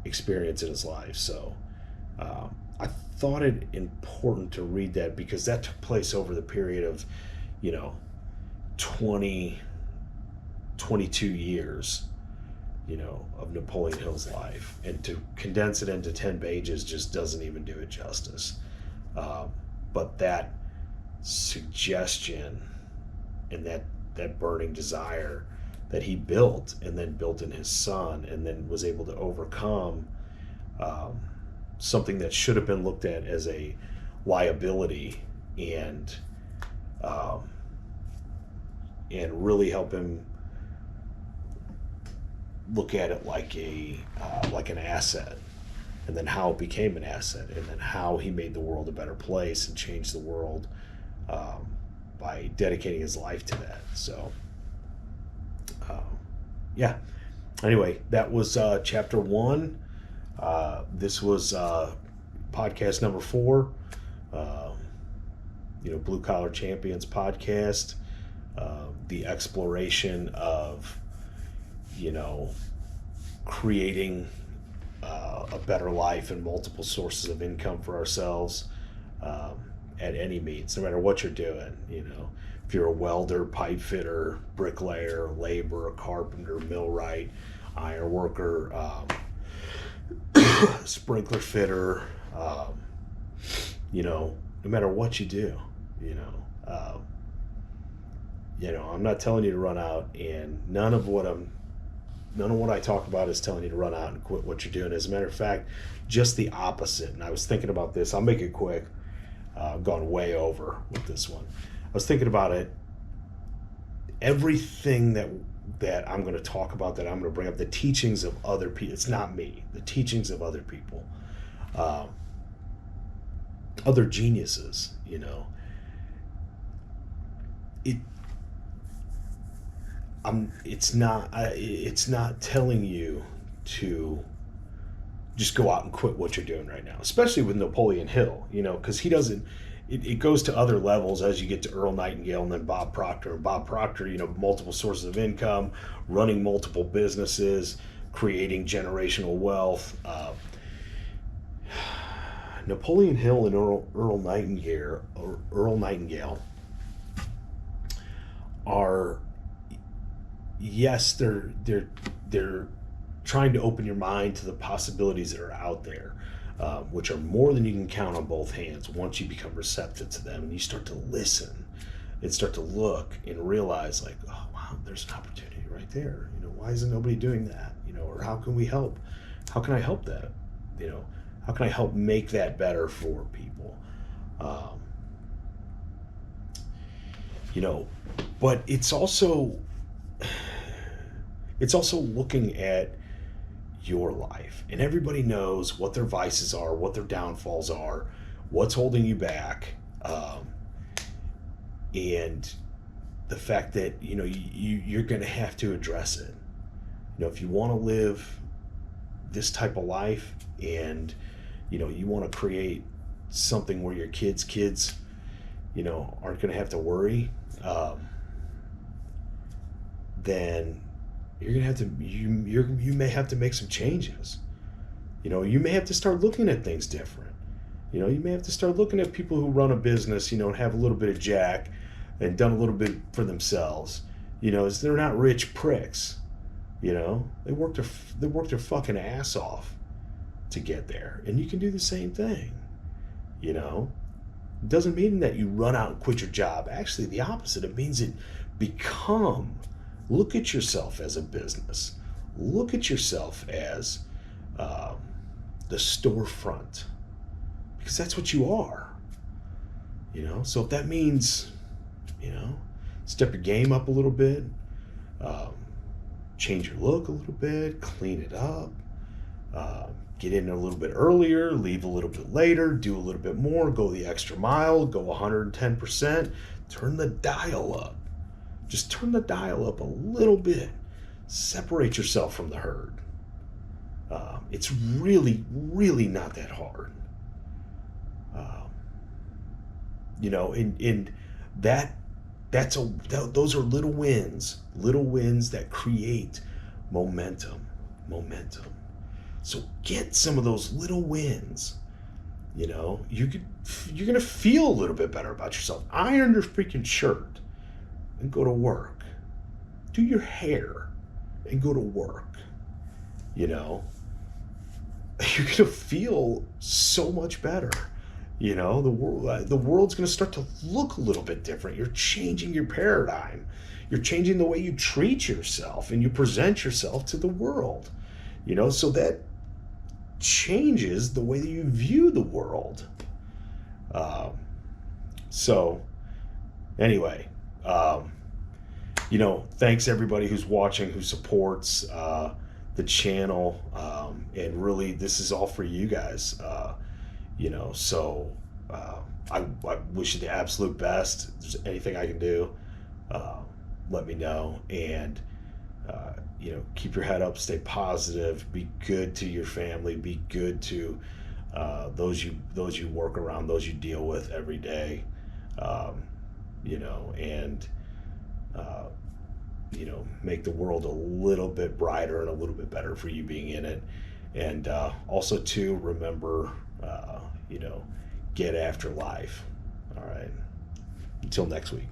experience in his life. So, I thought it important to read that because that took place over the period of, 22 years, of Napoleon Hill's life. And to condense it into 10 pages just doesn't even do it justice. But that suggestion and that burning desire that he built and then built in his son and then was able to overcome something that should have been looked at as a liability and really help him look at it like an asset, and then how it became an asset, and then how he made the world a better place and changed the world by dedicating his life to that. So yeah, anyway, that was chapter 1. This was podcast number 4, Blue Collar Champions podcast, the exploration of creating a better life and multiple sources of income for ourselves at any means, no matter what you're doing. If you're a welder, pipe fitter, bricklayer, laborer, carpenter, millwright, iron worker, sprinkler fitter, no matter what you do, I'm not telling you to run out, and none of what I'm none of what I talk about is telling you to run out and quit what you're doing. As a matter of fact, just the opposite. And I was thinking about this. I'll make it quick. I've gone way over with this one. I was thinking about it. Everything that I'm going to talk about, that I'm going to bring up, the teachings of other people. It's not me. The teachings of other people, other geniuses. You know, it's not telling you to just go out and quit what you're doing right now, especially with Napoleon Hill, you know, because he doesn't. It goes to other levels as you get to Earl Nightingale and then Bob Proctor. And Bob Proctor, you know, multiple sources of income, running multiple businesses, creating generational wealth. Napoleon Hill and Earl Nightingale are, yes, they're trying to open your mind to the possibilities that are out there, which are more than you can count on both hands once you become receptive to them and you start to listen and start to look and realize, like, oh wow, there's an opportunity right there. You know, why isn't nobody doing that? You know, or how can we help? How can I help that? You know, how can I help make that better for people? You know, but it's also looking at your life, and everybody knows what their vices are, what their downfalls are, what's holding you back, and the fact that, you know, you're going to have to address it. You know, if you want to live this type of life, and you know, you want to create something where your kids, you know, aren't going to have to worry, then you're gonna have to you may have to make some changes. You know, you may have to start looking at things different. You know, you may have to start looking at people who run a business, you know, and have a little bit of jack and done a little bit for themselves. You know, is they're not rich pricks. You know, they worked their fucking ass off to get there, and you can do the same thing. You know, it doesn't mean that you run out and quit your job. Actually, the opposite. It means it become. Look at yourself as a business. Look at yourself as the storefront, because that's what you are. You know, so if that means, you know, step your game up a little bit, change your look a little bit, clean it up, get in a little bit earlier, leave a little bit later, do a little bit more, go the extra mile, go 110%, turn the dial up. Just turn the dial up a little bit. Separate yourself from the herd. It's really, really not that hard. You know, those are little wins that create momentum. So get some of those little wins. You know, you're gonna feel a little bit better about yourself. Iron your freaking shirt and go to work. Do your hair and go to work. You know, you're gonna feel so much better. You know, the world's gonna start to look a little bit different. You're changing your paradigm. You're changing the way you treat yourself and you present yourself to the world. You know, so that changes the way that you view the world. So anyway, you know, thanks everybody who's watching, who supports the channel, and really this is all for you guys. You know, so I wish you the absolute best. If there's anything I can do, let me know. And you know, keep your head up, stay positive, be good to your family, be good to those you work around, those you deal with every day. You know, and you know, make the world a little bit brighter and a little bit better for you being in it. And also too, remember, you know, get after life. All right. Until next week.